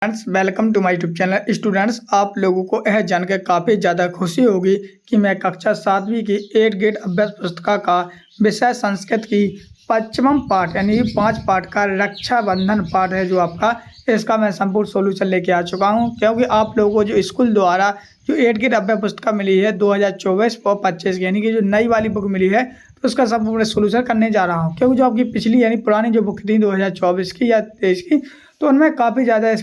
Friends welcome to my YouTube channel. Students, आप लोगों को यह जानकर काफ़ी ज़्यादा खुशी होगी कि मैं कक्षा 7वीं की 8 ग्रेड अभ्यास पुस्तिका का विषय संस्कृत की 5वां पाठ यानी 5 पाठ का रक्षाबंधन पाठ है जो आपका, इसका मैं संपूर्ण सॉल्यूशन लेके आ चुका हूं। क्योंकि आप लोगों को जो स्कूल द्वारा जो 8 ग्रेड अभ्यास पुस्तिका मिली है 2024 और 25 यानी कि जो नई वाली बुक मिली है, तो उसका संपूर्ण सॉल्यूशन करने जा रहा हूँ। क्योंकि जो आपकी पिछली यानी पुरानी जो बुक थी 2024 की या 23 की, तो उनमें काफ़ी ज़्यादा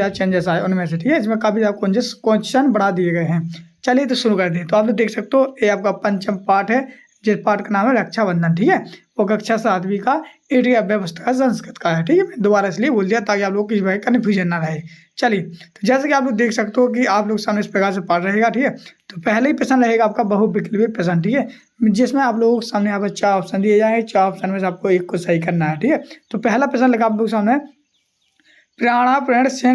चेंजेस आए उनमें से। ठीक है, इसमें काफ़ी ज़्यादा क्वेश्चन बढ़ा दिए गए हैं। चलिए तो शुरू कर दें। तो आप लोग देख सकते हो ये आपका 5वां पाठ है, जिस पाठ का नाम है रक्षाबंधन। ठीक है, वो कक्षा 7वीं का 8 ग्रेड अभ्यास पुस्तिका संस्कृत का है। ठीक है, मैं दोबारा इसलिए बोल दिया ताकि आप लोग किसी भाई कन्फ्यूजन ना रहे। चलिए, तो जैसे कि आप लोग देख सकते हो कि आप लोग सामने इस प्रकार से पाठ रहेगा। ठीक है, तो पहले ही प्रश्न रहेगा आपका बहुविकल्पीय प्रश्न। ठीक है, जिसमें आप लोगों के सामने यहाँ पर 4 ऑप्शन दिए जाएंगे। 4 ऑप्शन में से आपको एक को सही करना है। ठीक है, तो पहला प्रश्न लगा आप लोग सामने, प्राणापण से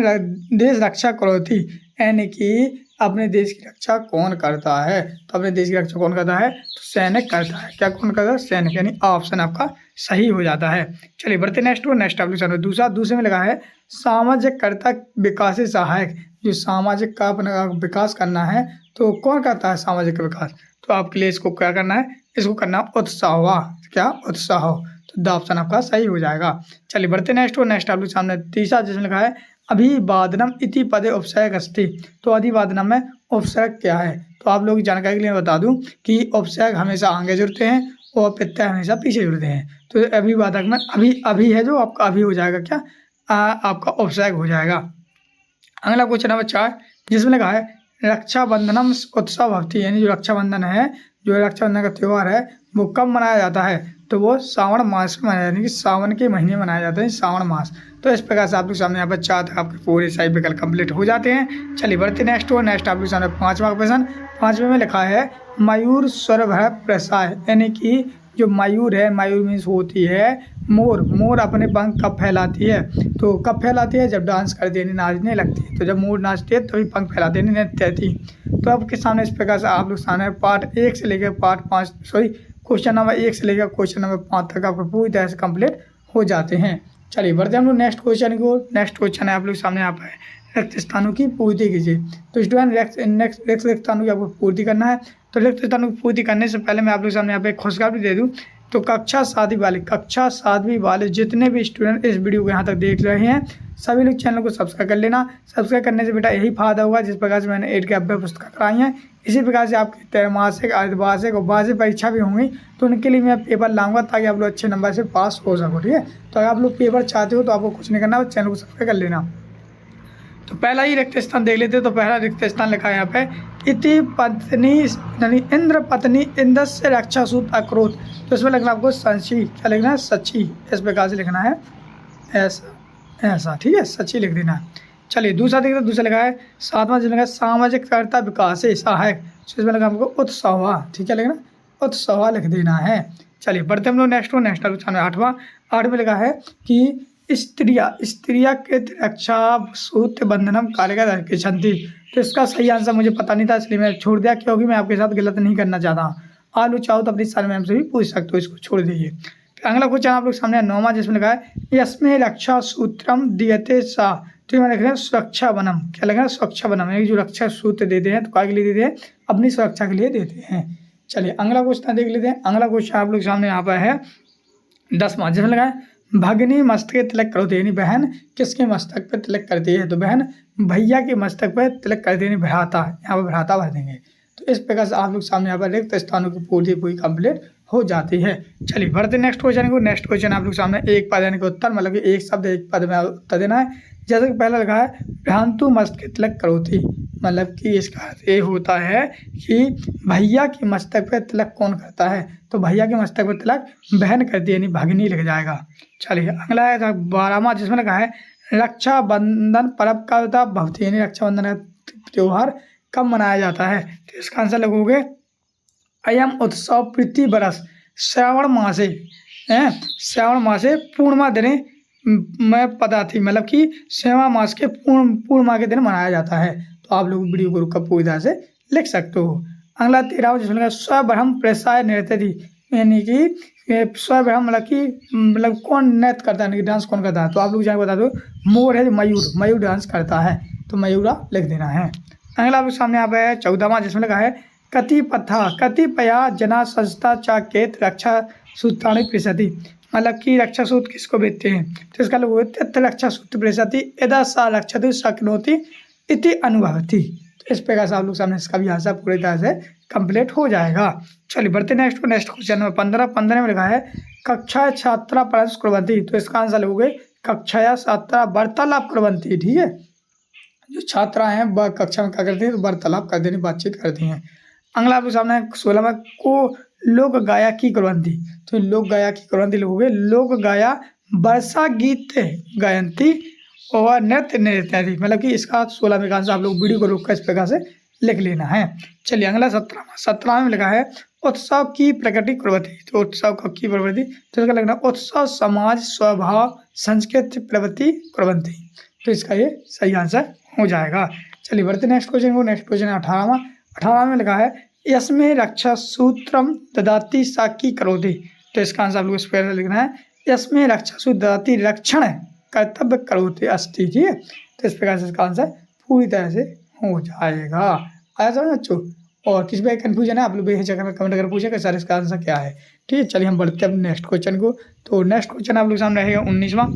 देश रक्षा करोति, यानी कि अपने देश की रक्षा कौन करता है। तो अपने देश की रक्षा कौन करता है, तो सैनिक करता है। क्या कौन करता है, सैनिक, यानी ऑप्शन आपका सही हो जाता है। चलिए बढ़ते नेक्स्ट आप लोग दूसरे में लगा है सामाजिक कर्ता विकास सहायक। जो सामाजिक का अपना विकास करना है तो कौन करता है सामाजिक का विकास, तो आपके लिए इसको क्या करना है, इसको करना उत्साह। क्या उत्साह, तो द ऑप्शन आपका सही हो जाएगा। चलिए बढ़ते नेक्स्ट आप लोग सामने तीसरा जिसमें लिखा है अभिवादनम इति पदे उपसर्ग अस्ति। तो अभिवादनम में उपसर्ग क्या है, तो आप लोग की जानकारी के लिए बता दूं कि उपसर्ग हमेशा आगे जुड़ते हैं और प्रत्यय हमेशा पीछे जुड़ते हैं। तो अभिवादक में अभी है जो आपका अभी हो जाएगा, क्या आपका उपसर्ग हो जाएगा। अगला क्वेश्चन नंबर 4 जिसमें लिखा है रक्षाबंधनम उत्सव भवति, यानी जो रक्षाबंधन है, जो रक्षाबंधन का त्यौहार है वो कब मनाया जाता है, तो वो सावन मास में मनाया, यानी कि सावन के महीने मनाया जाता है, सावन मास। तो इस प्रकार से आप लोग सामने यहाँ पर 4 तक आपके पूरे सही विकल्प कंप्लीट हो जाते हैं। चलिए बढ़ते नेक्स्ट आप लोग सामने 5वां क्वेश्चन। 5वें में लिखा है मयूर स्वरभय प्रसाय, यानी कि जो मयूर है, मयूर मीन्स होती है मोर। मोर अपने पंख कब फैलाती है, तो कब फैलाती है, जब डांस करती है, नाचने लगती है। तो जब मोर नाचती है तभी पंख फैलाती है, नृत्य थी। तो आपके सामने इस प्रकार से आप लोग सामने पार्ट 1 से लेकर पार्ट 5 क्वेश्चन नंबर 1 से लेकर क्वेश्चन नंबर 5 तक आपको पूरी तरह से कंप्लीट हो जाते हैं। चलिए बढ़ते हम लोग नेक्स्ट क्वेश्चन की ओर। नेक्स्ट क्वेश्चन है आप लोग सामने यहाँ पर रिक्त स्थानों की पूर्ति कीजिए। तो स्टूडेंट रिक्त स्थानों की आपको पूर्ति करना है। तो रिक्त स्थानों की पूर्ति करने से पहले मैं आप लोग सामने यहाँ पे खुशखबरी दे दूँ। तो कक्षा 7वीं वाले जितने भी स्टूडेंट इस वीडियो को यहाँ तक देख रहे हैं, सभी लोग चैनल को सब्सक्राइब कर लेना। सब्सक्राइब करने से बेटा यही फायदा होगा, जिस प्रकार से मैंने 8 के अभ्यास पुस्तिका कराई हैं, इसी प्रकार से आपकी त्रैमासिक, अर्धवार्षिक और वार्षिक परीक्षा भी होंगी। तो उनके लिए मैं पेपर लाऊंगा ताकि आप लोग अच्छे नंबर से पास हो सको। ठीक है, तो अगर आप लोग पेपर चाहते हो तो आपको कुछ नहीं करना, चैनल को सब्सक्राइब कर लेना। तो पहला ही रिक्त स्थान देख लेते हैं। तो पहला रिक्त स्थान लिखा है यहाँ पे इति पत्नी, यानी इंद्र पत्नी इंद्र से रक्षा सूत अक्रोध। तो इसमें लिखना आपको संची, क्या लिखना है, सची। इस प्रकार से लिखना है, ऐसा। ठीक है, सची लिख देना है। चलिए दूसरा देखते हैं। दूसरा लिखा है 7वां जिसमें लिखा है सामाजिक कर्ता विकास सहायक। तो इसमें लिखा आपको उत्सव। ठीक है, लिखना उत्सव लिख देना है। चलिए बढ़ते हम लोग नेक्स्ट 8वां में लिखा है कि स्त्रिया के रक्षा सूत्र बंधनम कार्यकर रक्षन्ति। तो इसका सही आंसर मुझे पता नहीं था, इसलिए मैं छोड़ दिया, क्योंकि मैं आपके साथ गलत नहीं करना चाहता। आप लोग चाहो तो अपनी सारे मैम से भी पूछ सकते हो, इसको छोड़ दीजिए। अगला क्वेश्चन आप लोग सामने 9वां जिसमें लिखा है यस्मे रक्षा सूत्रम दियते सा। तो मैं लिख रहे हैं सुरक्षा बनम। क्या लिख रहे हैं, सुरक्षा बनम, यानी जो रक्षा सूत्र देते हैं तो क्या के लिए देते हैं, अपनी सुरक्षा के लिए देते हैं। चलिए अगला क्वेश्चन देख लेते हैं। अगला क्वेश्चन आप लोग सामने यहाँ पर है 10वां जिसमें लगा है भगनी मस्तक तिलक करोति, यानी बहन किसके मस्तक पर तिलक करती है, तो बहन भैया के मस्तक पर तिलक करती है, भ्राता। यहाँ पर भ्राता भर देंगे। तो इस प्रकार से आप लोग सामने यहाँ पर रिक्त स्थानों की पूरी कंप्लीट हो जाती है। चलिए बढ़ते नेक्स्ट क्वेश्चन को। नेक्स्ट क्वेश्चन आप लोग सामने एक पद यानी कि उत्तर, मतलब कि एक शब्द एक पद में उत्तर देना है। जैसे कि पहला लिखा है भ्रांतु मस्तक तिलक करोति, मतलब कि इसका अर्थ ये होता है कि भैया के मस्तक पर तिलक कौन करता है, तो भैया के मस्तक पर तिलक बहन करती है, यानी भगनी लिख जाएगा। चलिए अगला है 12वां जिसमें लिखा है रक्षाबंधन पर्व का भवति, यानी रक्षाबंधन का त्यौहार कब मनाया जाता है। तो इसका आंसर लगोगे अयम उत्सव प्रति बरस श्रावण मासे, श्रावण मासे पूर्णिमा दिने में पदार्थी, मतलब कि श्रावण मास के पूर्णिमा के दिन मनाया जाता है। तो आप लोग वीडियो को पूरी तरह से लिख सकते हो। अगला 13वां जिसमें स्वब्रह्म प्रसाय नृत्य, यानी कि स्वयं मतलब कौन नृत्य करता है, यानी कि डांस कौन करता है। तो आप लोग जाके बता दो, मोर है जो मयूर डांस करता है, तो मयूरा लिख देना है। अगला आपके सामने यहाँ पे है 14वां, जिसमें लिखा है कतिपया जना संस्था चाकेत रक्षा सूत्राणि प्रसति, मतलब कि रक्षा सूत्र किसको भेजते हैं। तो इसका लोग तथ्य रक्षा सूत्र प्रसति यदा सा रक्षति शक्नोति इति अनुभवति। तो इस प्रकार से आप लोग सामने इसका भी आंसर पूरी तरह से कंप्लीट हो जाएगा। चलिए बढ़ते नेक्स्ट क्वेश्चन नंबर 15 में लिखा है कक्षा छात्रा परस कुर्वन्ति। तो इसका आंसर लोगे कक्षा छात्रा वार्तालाप कुर्वन्ति। ठीक है, जो छात्रा हैं वह कक्षा में क्या करती हैं, तो वार्तालाप करती हैं, बातचीत करती हैं। अगला आपके सामने 16 में को लोक गाया की कुर्वन्ति। तो लोक गाया की कुर्वन्ति लोगे लोक गाया वर्षा गीत गायंती और नृत्य नृत्यादि, मतलब कि इसका 16 में आंसर आप लोग वीडियो को रोक कर इस प्रकार से लिख लेना है। चलिए अगला 17 में लिखा है उत्सव की प्रकृति कुर्वन्ति। तो उत्सव की प्रवृत्ति, तो इसका लिखना उत्सव समाज स्वभाव संस्कृति प्रवृत्ति कुर्वन्ति। तो इसका ये सही आंसर हो जाएगा। चलिए बढ़ते नेक्स्ट क्वेश्चन को। नेक्स्ट क्वेश्चन है 18वां में लिखा है यस्मे रक्षा सूत्रम ददाति साकी करोति। तो इसका आंसर आप लोग इस पर लिखना है यस्मे रक्षा सूत्र ददाति रक्षण कर्तव्य करोति अस्ति। ठीक है, तो इस प्रकार से इसका आंसर पूरी तरह से हो जाएगा। आया समझ बच्चों, और किस बार कन्फ्यूजन है आप लोग बेहिचक में कमेंट करके पूछे कि सर इसका आंसर क्या है। ठीक है, चलिए हम बढ़ते हैं नेक्स्ट क्वेश्चन को। तो नेक्स्ट क्वेश्चन आप लोग सामने रहेगा 19वां।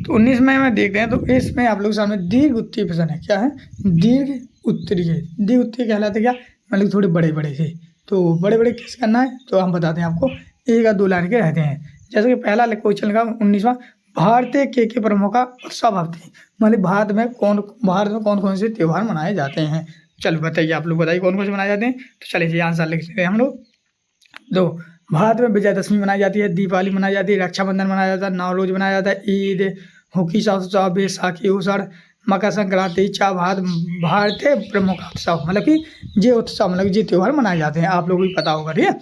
तो 19 में देखते हैं, तो इसमें आप लोग सामने दीर्घ उत्तरीय प्रश्न है। क्या है, दीर्घ उत्तरीय कहलाते क्या, मतलब थोड़े बड़े बड़े से। तो बड़े बड़े किस करना है, तो हम बताते हैं आपको, 1 या 2 लाइन के रहते हैं। जैसे कि पहला क्वेश्चन का 19वां भारतीय के प्रमुख का उत्सव भवति, मतलब भारत में कौन कौन से त्यौहार मनाए जाते हैं। चलो बताइए, आप लोग बताइए कौन कौन से मनाए जाते हैं। तो चलिए ये आंसर लिख लेते हैं हम लोग। दो, भारत में विजयदशमी मनाई जाती है, दीपावली मनाई जाती है, रक्षाबंधन मनाया जाता है, नवरोज मनाया जाता है, ईद, होकी उत्सव, बैसाखी उत्सव, मकर संक्रांति, भारतीय प्रमुख उत्सव, मतलब कि ये उत्सव मतलब ये त्यौहार मनाए जाते हैं। आप लोगों को पता होगा। ठीक है,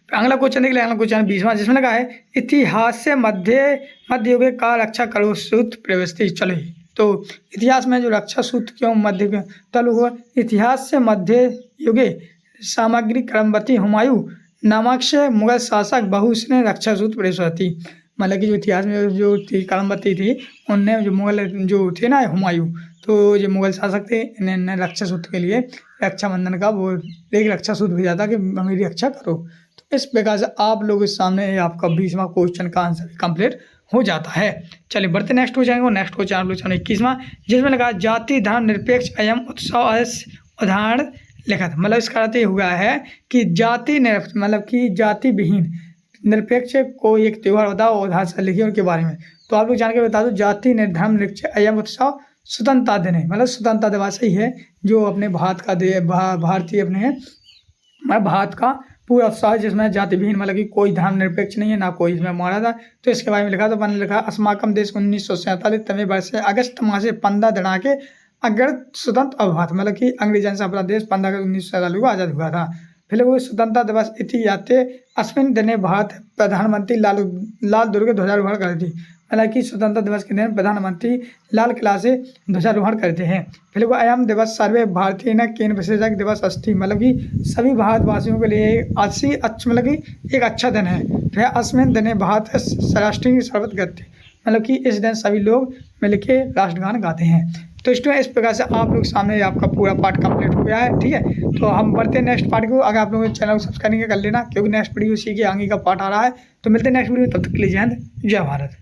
अगला क्वेश्चन देख लें। अगला क्वेश्चन 20वां, जिसमें लगा है इतिहास से मध्य युग का रक्षा करो सूत्र प्रवृत्ति। चलो, तो इतिहास में जो रक्षा सूत्र क्यों मध्य तलु हुआ, इतिहास से मध्य युगे सामग्री क्रमवती हुमायूं नामक से मुगल शासक बहुश ने रक्षा सूत्र प्रवृत्ति, मतलब कि जो इतिहास में जो क्रमवती थी उनने जो मुगल जो थे ना हुमायूं, तो जो मुगल शासक थे इन्होंने रक्षा सूत्र के लिए रक्षाबंधन का वो एक रक्षा सूत्र भेजा था कि मेरी रक्षा करो। तो इस प्रकार से आप लोगों के सामने आपका 20वां क्वेश्चन का आंसर कंप्लीट हो जाता है। चलिए बढ़ते नेक्स्ट क्वेश्चन को। नेक्स्ट क्वेश्चन आप लोग 21वां, जिसमें लगा जाति धर्म निरपेक्ष एवं उत्सव उदाहरण लिखा था। मतलब इसका अर्थ हुआ है कि जाति मतलब कि जाति विहीन निरपेक्ष कोई एक त्यौहार बताओ, उदाहरण से लिखिए उनके बारे में। तो आप लोग जान के बता दो, जाति धर्म निरपेक्ष एवं उत्सव स्वतंत्रता दिन है, मतलब स्वतंत्रता दिवस ही है जो अपने भारत का भारतीय अपने मतलब भारत का पूरा उत्साह, जिसमें जाति विहीन मतलब कि कोई धर्म निरपेक्ष नहीं है, ना कोई इसमें मारा था। तो इसके बारे में लिखा, तो मैंने लिखा अस्माकम देश 1947 तमे वर्ष अगस्त मासे 15 दिनांके अगर स्वतंत्र अभवत, मतलब कि अंग्रेजों से अपना देश 15 अगस्त 1947 को आज़ाद हुआ था। फिर वो स्वतंत्रता दिवस इति याते अस्मिन दिने भारत प्रधानमंत्री लाल दुर्ग ध्वजारोहण करती, मतलब कि स्वतंत्रता दिवस के दिन प्रधानमंत्री लाल किला से ध्वजारोहण करते हैं। फिर वो अयम दिवस सर्वे भारतीय न केंद्र विशेषज्ञ दिवस अस्थि, मतलब कि सभी भारतवासियों के लिए मतलब कि एक अच्छा दिन है। फिर अस्मिन दिने भारत राष्ट्रीय शरबत गाते, मतलब कि इस दिन सभी लोग मिलके राष्ट्रगान गाते हैं। तो इस प्रकार से आप लोग सामने आपका पूरा पार्ट कंप्लीट हो गया है। ठीक है, तो हम बढ़ते हैं नेक्स्ट पार्ट को। अगर आप लोग चैनल को सब्सक्राइब कर लेना, क्योंकि नेक्स्ट वीडियो इसी के आगे का पार्ट आ रहा है। तो मिलते हैं नेक्स्ट वीडियो, तब तक के लिए जय हिंद, जय भारत।